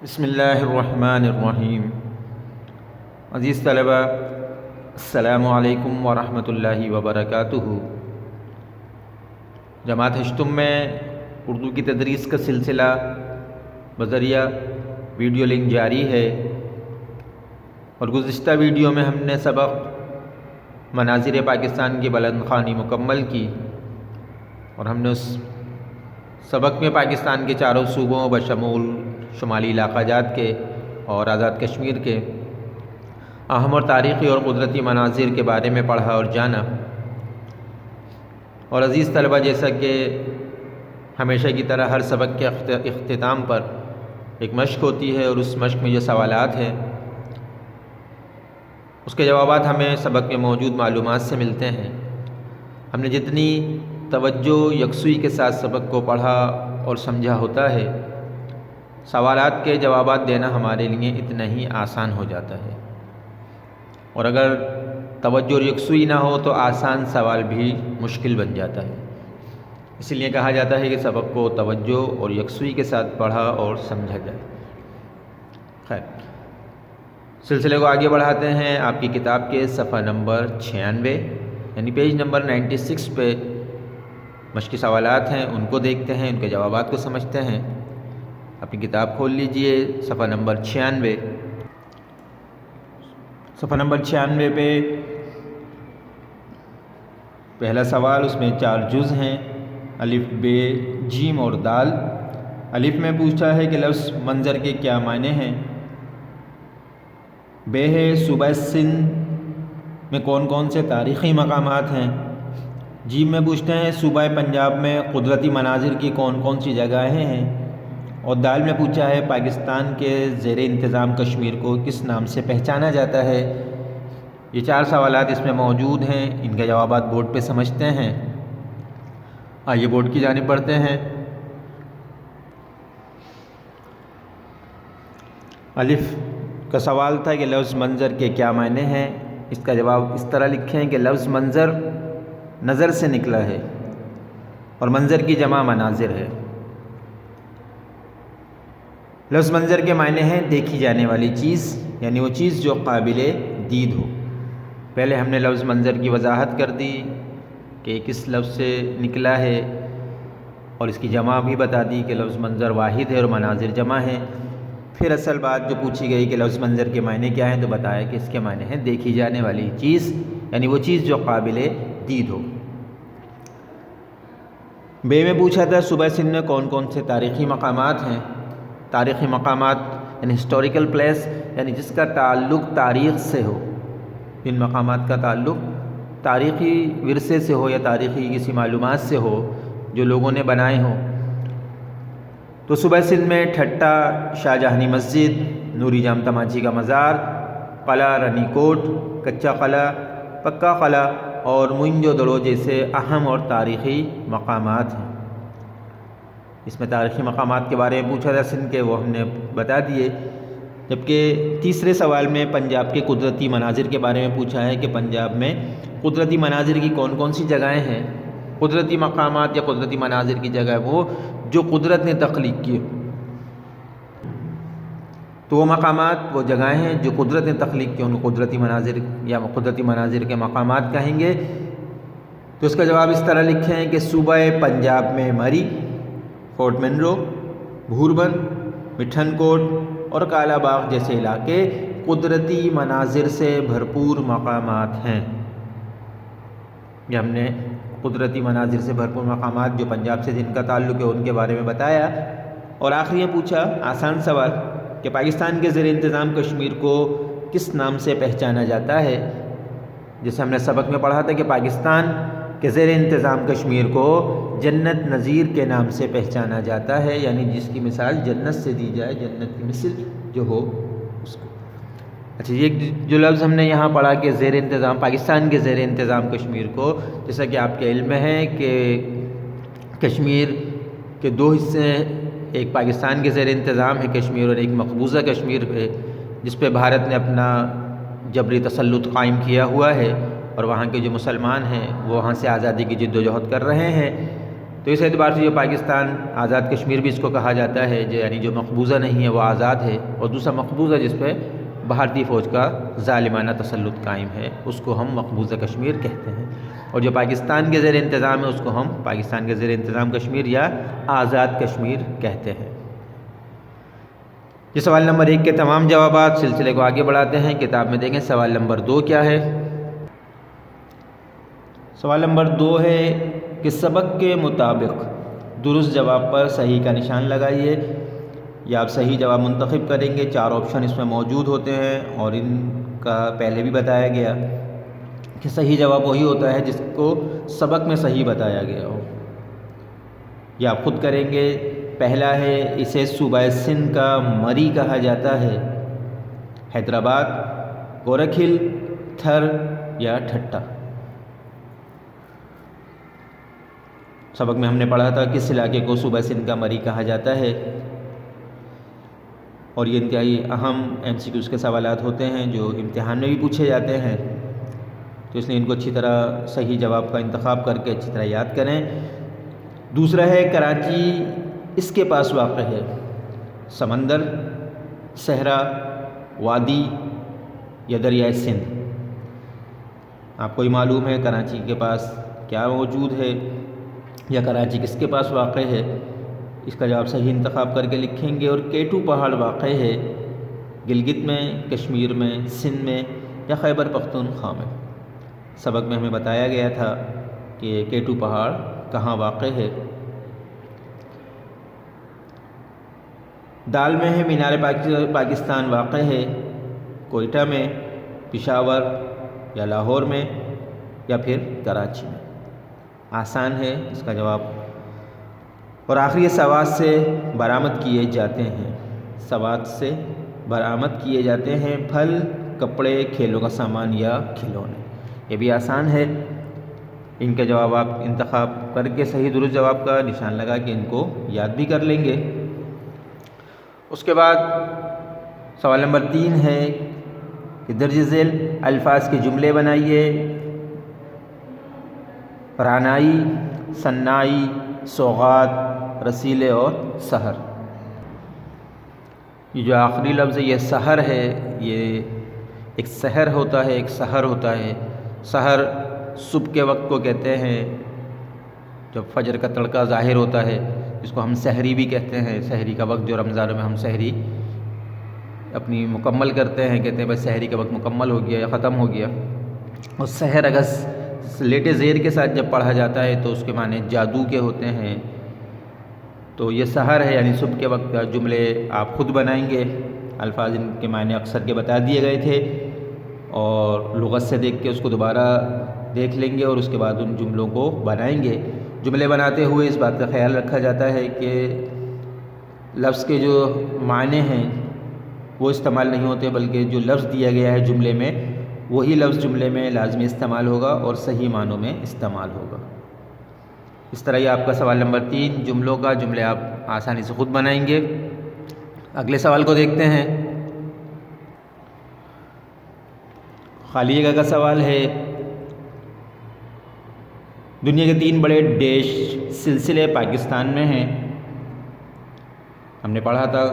بسم اللہ الرحمن الرحیم۔ عزیز طلبہ، السلام علیکم ورحمۃ اللہ وبرکاتہ۔ جماعت ہشتم میں اردو کی تدریس کا سلسلہ بذریعہ ویڈیو لنک جاری ہے، اور گزشتہ ویڈیو میں ہم نے سبق مناظر پاکستان کی بلند خوانی مکمل کی، اور ہم نے اس سبق میں پاکستان کے چاروں صوبوں بشمول شمالی علاقہ جات کے اور آزاد کشمیر کے اہم اور تاریخی اور قدرتی مناظر کے بارے میں پڑھا اور جانا۔ اور عزیز طلبہ، جیسا کہ ہمیشہ کی طرح ہر سبق کے اختتام پر ایک مشق ہوتی ہے، اور اس مشق میں جو سوالات ہیں اس کے جوابات ہمیں سبق میں موجود معلومات سے ملتے ہیں۔ ہم نے جتنی توجہ یکسوئی کے ساتھ سبق کو پڑھا اور سمجھا ہوتا ہے، سوالات کے جوابات دینا ہمارے لیے اتنا ہی آسان ہو جاتا ہے، اور اگر توجہ اور یکسوئی نہ ہو تو آسان سوال بھی مشکل بن جاتا ہے۔ اس لیے کہا جاتا ہے کہ سبق کو توجہ اور یکسوئی کے ساتھ پڑھا اور سمجھا جائے۔ خیر، سلسلے کو آگے بڑھاتے ہیں۔ آپ کی کتاب کے صفحہ نمبر 96 یعنی پیج نمبر 96 پہ مشقی سوالات ہیں، ان کو دیکھتے ہیں، ان کے جوابات کو سمجھتے ہیں۔ اپنی کتاب کھول لیجئے، صفحہ نمبر 96۔ صفحہ نمبر 96 پہ پہلا سوال، اس میں 4 جز ہیں، الف، بے، جیم اور دال۔ الف میں پوچھا ہے کہ لفظ منظر کے کیا معنی ہیں۔ بے ہے صوبہ سندھ میں کون کون سے تاریخی مقامات ہیں۔ جیم میں پوچھتے ہیں صوبہ پنجاب میں قدرتی مناظر کی کون کون سی جگہیں ہیں۔ اور دال میں پوچھا ہے پاکستان کے زیر انتظام کشمیر کو کس نام سے پہچانا جاتا ہے۔ یہ 4 سوالات اس میں موجود ہیں، ان کے جوابات بورڈ پہ سمجھتے ہیں۔ آئیے بورڈ کی جانب بڑھتے ہیں۔ الف کا سوال تھا کہ لفظ منظر کے کیا معنی ہیں۔ اس کا جواب اس طرح لکھیں کہ لفظ منظر نظر سے نکلا ہے، اور منظر کی جمع مناظر ہے۔ لفظ منظر کے معنی ہیں دیکھی جانے والی چیز، یعنی وہ چیز جو قابل دید ہو۔ پہلے ہم نے لفظ منظر کی وضاحت کر دی کہ کس لفظ سے نکلا ہے، اور اس کی جمع بھی بتا دی کہ لفظ منظر واحد ہے اور مناظر جمع ہیں۔ پھر اصل بات جو پوچھی گئی کہ لفظ منظر کے معنی کیا ہیں، تو بتایا کہ اس کے معنی ہیں دیکھی جانے والی چیز، یعنی وہ چیز جو قابل دید ہو۔ بے میں پوچھا تھا صوبہ سندھ میں کون کون سے تاریخی مقامات ہیں۔ تاریخی مقامات یعنی ہسٹوریکل پلیس، یعنی جس کا تعلق تاریخ سے ہو۔ ان مقامات کا تعلق تاریخی ورثے سے ہو یا تاریخی کسی معلومات سے ہو جو لوگوں نے بنائے ہوں۔ تو صوبہ سندھ میں ٹھٹا شاہ جہانی مسجد، نوری جام تماچی کا مزار، قلعہ رنی کوٹ، کچا قلعہ، پکا قلعہ اور موئنجو دڑو جیسے اہم اور تاریخی مقامات ہیں۔ اس میں تاریخی مقامات کے بارے میں پوچھا تھا سندھ کے، وہ ہم نے بتا دیے۔ جبکہ تیسرے سوال میں پنجاب کے قدرتی مناظر کے بارے میں پوچھا ہے کہ پنجاب میں قدرتی مناظر کی کون کون سی جگہیں ہیں۔ قدرتی مقامات یا قدرتی مناظر کی جگہ وہ جو قدرت نے تخلیق کی، تو وہ مقامات، وہ جگہیں ہیں جو قدرت نے تخلیق کی، ان کو قدرتی مناظر یا قدرتی مناظر کے مقامات کہیں گے۔ تو اس کا جواب اس طرح لکھیں کہ صوبہ پنجاب میں مری، فورٹ منرو، بھوربن، مٹھن کوٹ اور کالا باغ جیسے علاقے قدرتی مناظر سے بھرپور مقامات ہیں۔ یہ ہم نے قدرتی مناظر سے بھرپور مقامات جو پنجاب سے جن کا تعلق ہے ان کے بارے میں بتایا۔ اور آخری میں پوچھا آسان سوال کہ پاکستان کے زیر انتظام کشمیر کو کس نام سے پہچانا جاتا ہے۔ جیسے ہم نے سبق میں پڑھا تھا کہ پاکستان کہ زیر انتظام کشمیر کو جنت نظیر کے نام سے پہچانا جاتا ہے، یعنی جس کی مثال جنت سے دی جائے، جنت کی مثل جو ہو اس کو۔ اچھا، یہ جو لفظ ہم نے یہاں پڑھا کہ زیر انتظام، پاکستان کے زیر انتظام کشمیر کو، جیسا کہ آپ کے علم میں ہے کہ کشمیر کے 2 حصے ہیں، ایک پاکستان کے زیر انتظام ہے کشمیر، اور ایک مقبوضہ کشمیر ہے جس پہ بھارت نے اپنا جبری تسلط قائم کیا ہوا ہے، اور وہاں کے جو مسلمان ہیں وہ وہاں سے آزادی کی جد و جہد کر رہے ہیں۔ تو اس اعتبار سے جو پاکستان آزاد کشمیر بھی اس کو کہا جاتا ہے، یعنی جو مقبوضہ نہیں ہے وہ آزاد ہے، اور دوسرا مقبوضہ جس پہ بھارتی فوج کا ظالمانہ تسلط قائم ہے اس کو ہم مقبوضہ کشمیر کہتے ہیں، اور جو پاکستان کے زیر انتظام ہے اس کو ہم پاکستان کے زیر انتظام کشمیر یا آزاد کشمیر کہتے ہیں۔ یہ سوال نمبر 1 کے تمام جوابات، سلسلے کو آگے بڑھاتے ہیں، کتاب میں دیکھیں سوال نمبر 2 کیا ہے۔ سوال نمبر 2 ہے کہ سبق کے مطابق درست جواب پر صحیح کا نشان لگائیے، یا آپ صحیح جواب منتخب کریں گے۔ 4 آپشن اس میں موجود ہوتے ہیں اور ان کا پہلے بھی بتایا گیا کہ صحیح جواب وہی ہوتا ہے جس کو سبق میں صحیح بتایا گیا ہو، یا آپ خود کریں گے۔ پہلا ہے اسے صوبہ سندھ کا مری کہا جاتا ہے، حیدرآباد، گورکھل، تھر یا ٹھٹا۔ سبق میں ہم نے پڑھا تھا کس علاقے کو صوبہ سندھ کا مری کہا جاتا ہے، اور یہ انتہائی اہم MCQs کے سوالات ہوتے ہیں جو امتحان میں بھی پوچھے جاتے ہیں، تو اس لیے ان کو اچھی طرح صحیح جواب کا انتخاب کر کے اچھی طرح یاد کریں۔ دوسرا ہے کراچی اس کے پاس واقع ہے، سمندر، صحرا، وادی یا دریائے سندھ۔ آپ کو ہی معلوم ہے کراچی کے پاس کیا موجود ہے یا کراچی کس کے پاس واقع ہے، اس کا جواب صحیح انتخاب کر کے لکھیں گے۔ اور K2 پہاڑ واقع ہے گلگت میں، کشمیر میں، سندھ میں یا خیبر پختونخوا میں۔ سبق میں ہمیں بتایا گیا تھا کہ K2 پہاڑ کہاں واقع ہے۔ دال میں ہے مینار پاکستان واقع ہے کوئٹہ میں، پشاور یا لاہور میں یا پھر کراچی میں۔ آسان ہے اس کا جواب۔ اور آخری سوات سے برآمد کیے جاتے ہیں، سوات سے برآمد کیے جاتے ہیں پھل، کپڑے، کھیلوں کا سامان یا کھلونے۔ یہ بھی آسان ہے، ان کے جواب آپ انتخاب کر کے صحیح درست جواب کا نشان لگا کے ان کو یاد بھی کر لیں گے۔ اس کے بعد سوال نمبر 3 ہے کہ درج ذیل الفاظ کے جملے بنائیے۔ رعنائی، صنائی، سوغات، رسیلے اور سحر۔ یہ جو آخری لفظ ہے یہ سحر ہے، یہ ایک سحر ہوتا ہے، ایک سحر ہوتا ہے۔ سحر صبح کے وقت کو کہتے ہیں جب فجر کا تڑکا ظاہر ہوتا ہے، جس کو ہم سحری بھی کہتے ہیں۔ سحری کا وقت جو رمضان میں ہم سحری اپنی مکمل کرتے ہیں، کہتے ہیں بس سحری کا وقت مکمل ہو گیا یا ختم ہو گیا۔ اور سحر اگر لیٹ زیر کے ساتھ جب پڑھا جاتا ہے تو اس کے معنی جادو کے ہوتے ہیں۔ تو یہ سحر ہے یعنی صبح کے وقت کا جملے آپ خود بنائیں گے۔ الفاظ ان کے معنی اکثر کے بتا دیے گئے تھے، اور لغت سے دیکھ کے اس کو دوبارہ دیکھ لیں گے اور اس کے بعد ان جملوں کو بنائیں گے۔ جملے بناتے ہوئے اس بات کا خیال رکھا جاتا ہے کہ لفظ کے جو معنی ہیں وہ استعمال نہیں ہوتے، بلکہ جو لفظ دیا گیا ہے جملے میں وہی لفظ جملے میں لازمی استعمال ہوگا اور صحیح معنوں میں استعمال ہوگا۔ اس طرح یہ آپ کا سوال نمبر 3 جملوں کا جملے آپ آسانی سے خود بنائیں گے۔ اگلے سوال کو دیکھتے ہیں۔ خالی جگہ کا سوال ہے، دنیا کے 3 بڑے ڈیش سلسلے پاکستان میں ہیں۔ ہم نے پڑھا تھا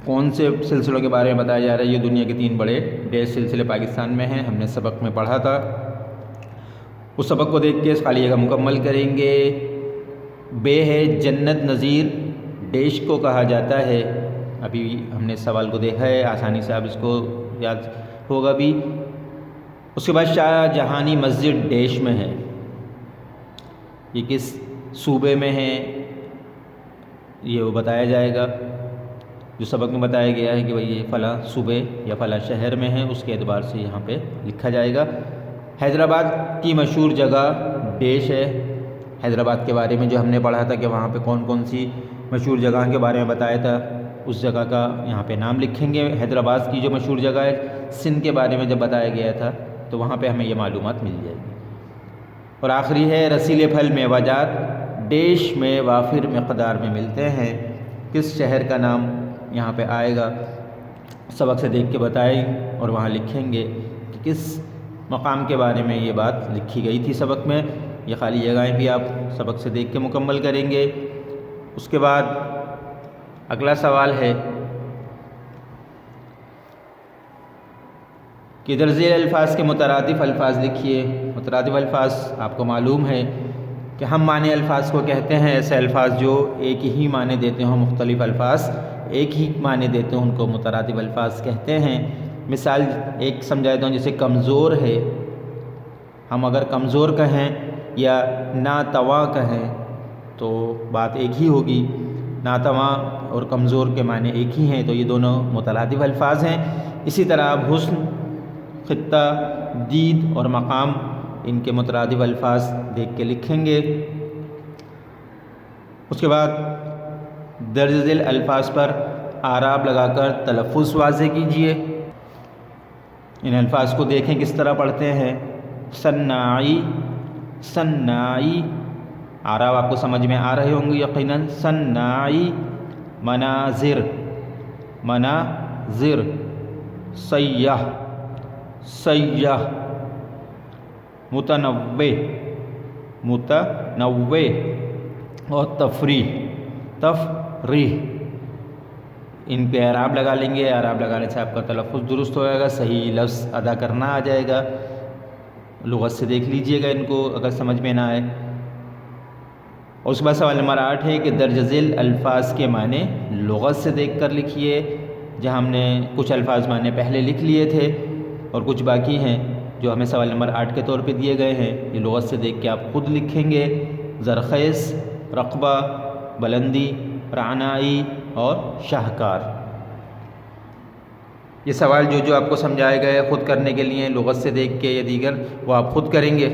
کون سے سلسلوں کے بارے میں بتایا جا رہا ہے، یہ دنیا کے 3 بڑے ڈیش سلسلے پاکستان میں ہیں، ہم نے سبق میں پڑھا تھا۔ اس سبق کو دیکھ کے اس خالی جگہ مکمل کریں گے۔ بے ہے جنت نظیر ڈیش کو کہا جاتا ہے، ابھی ہم نے سوال کو دیکھا ہے، آسانی سے آپ اس کو یاد ہوگا بھی۔ اس کے بعد شاہ جہانی مسجد ڈیش میں ہے، یہ کس صوبے میں ہے یہ وہ بتایا جائے گا۔ جو سبق میں بتایا گیا ہے کہ بھئی یہ فلاں صوبے یا فلاں شہر میں ہے، اس کے اعتبار سے یہاں پہ لکھا جائے گا۔ حیدرآباد کی مشہور جگہ ڈیش ہے، حیدرآباد کے بارے میں جو ہم نے پڑھا تھا کہ وہاں پہ کون کون سی مشہور جگہ کے بارے میں بتایا تھا، اس جگہ کا یہاں پہ نام لکھیں گے۔ حیدرآباد کی جو مشہور جگہ ہے، سندھ کے بارے میں جب بتایا گیا تھا تو وہاں پہ ہمیں یہ معلومات مل جائے گی۔ اور آخری ہے رسیلے پھل میوہ جات ڈیش میں وافر مقدار میں ملتے ہیں، کس شہر کا نام یہاں پہ آئے گا، سبق سے دیکھ کے بتائیں اور وہاں لکھیں گے کہ کس مقام کے بارے میں یہ بات لکھی گئی تھی سبق میں۔ یہ خالی جگہیں بھی آپ سبق سے دیکھ کے مکمل کریں گے۔ اس کے بعد اگلا سوال ہے کہ درج ذیل الفاظ کے مترادف الفاظ لکھیے۔ مترادف الفاظ آپ کو معلوم ہے کہ ہم معنی الفاظ کو کہتے ہیں ایسے الفاظ جو ایک ہی معنی دیتے ہوں، مختلف الفاظ ایک ہی معنی دیتے ہوں ان کو مترادف الفاظ کہتے ہیں۔ مثال ایک سمجھا دیتا ہوں، جیسے کمزور ہے، ہم اگر کمزور کہیں یا ناتواں کہیں تو بات ایک ہی ہوگی۔ ناتواں اور کمزور کے معنی ایک ہی ہیں، تو یہ دونوں مترادف الفاظ ہیں۔ اسی طرح آپ حسن، خطہ، دید اور مقام ان کے مترادف الفاظ دیکھ کے لکھیں گے۔ اس کے بعد درج ذیل الفاظ پر اعراب لگا کر تلفظ واضح کیجیے۔ ان الفاظ کو دیکھیں کس طرح پڑھتے ہیں۔ صناعی، صناعی، اعراب آپ کو سمجھ میں آ رہے ہوں گے یقیناً۔ صناعی، مناظر، مناظر، سیاح، سیاح، متنوع، متنوع اور تفریح، تفریح۔ ان پہ اعراب لگا لیں گے۔ اعراب لگانے سے آپ کا تلفظ درست ہو جائے گا، صحیح لفظ ادا کرنا آ جائے گا۔ لغت سے دیکھ لیجئے گا ان کو اگر سمجھ میں نہ آئے۔ اور اس کے بعد سوال نمبر 8 ہے کہ درج ذیل الفاظ کے معنی لغت سے دیکھ کر لکھیے۔ جہاں ہم نے کچھ الفاظ معنی پہلے لکھ لیے تھے اور کچھ باقی ہیں جو ہمیں سوال نمبر 8 کے طور پہ دیے گئے ہیں، یہ لغت سے دیکھ کے آپ خود لکھیں گے۔ زرخیز، رقبہ، بلندی، رعنائی اور شاہکار۔ یہ سوال جو آپ کو سمجھائے گئے خود کرنے کے لیے لغت سے دیکھ کے یا دیگر، وہ آپ خود کریں گے۔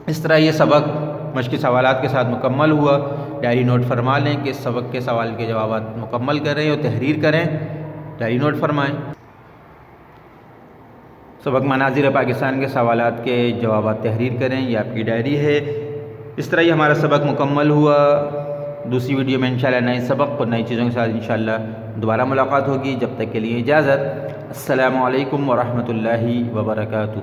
اس طرح یہ سبق مشقی سوالات کے ساتھ مکمل ہوا۔ ڈائری نوٹ فرما لیں کہ اس سبق کے سوال کے جوابات مکمل کریں اور تحریر کریں۔ ڈائری نوٹ فرمائیں۔ سبق مناظر پاکستان کے سوالات کے جوابات تحریر کریں، یہ آپ کی ڈائری ہے۔ اس طرح یہ ہمارا سبق مکمل ہوا۔ دوسری ویڈیو میں انشاءاللہ نئے سبق اور نئی چیزوں کے ساتھ انشاءاللہ دوبارہ ملاقات ہوگی۔ جب تک کے لیے اجازت۔ السلام علیکم ورحمۃ اللہ وبرکاتہ۔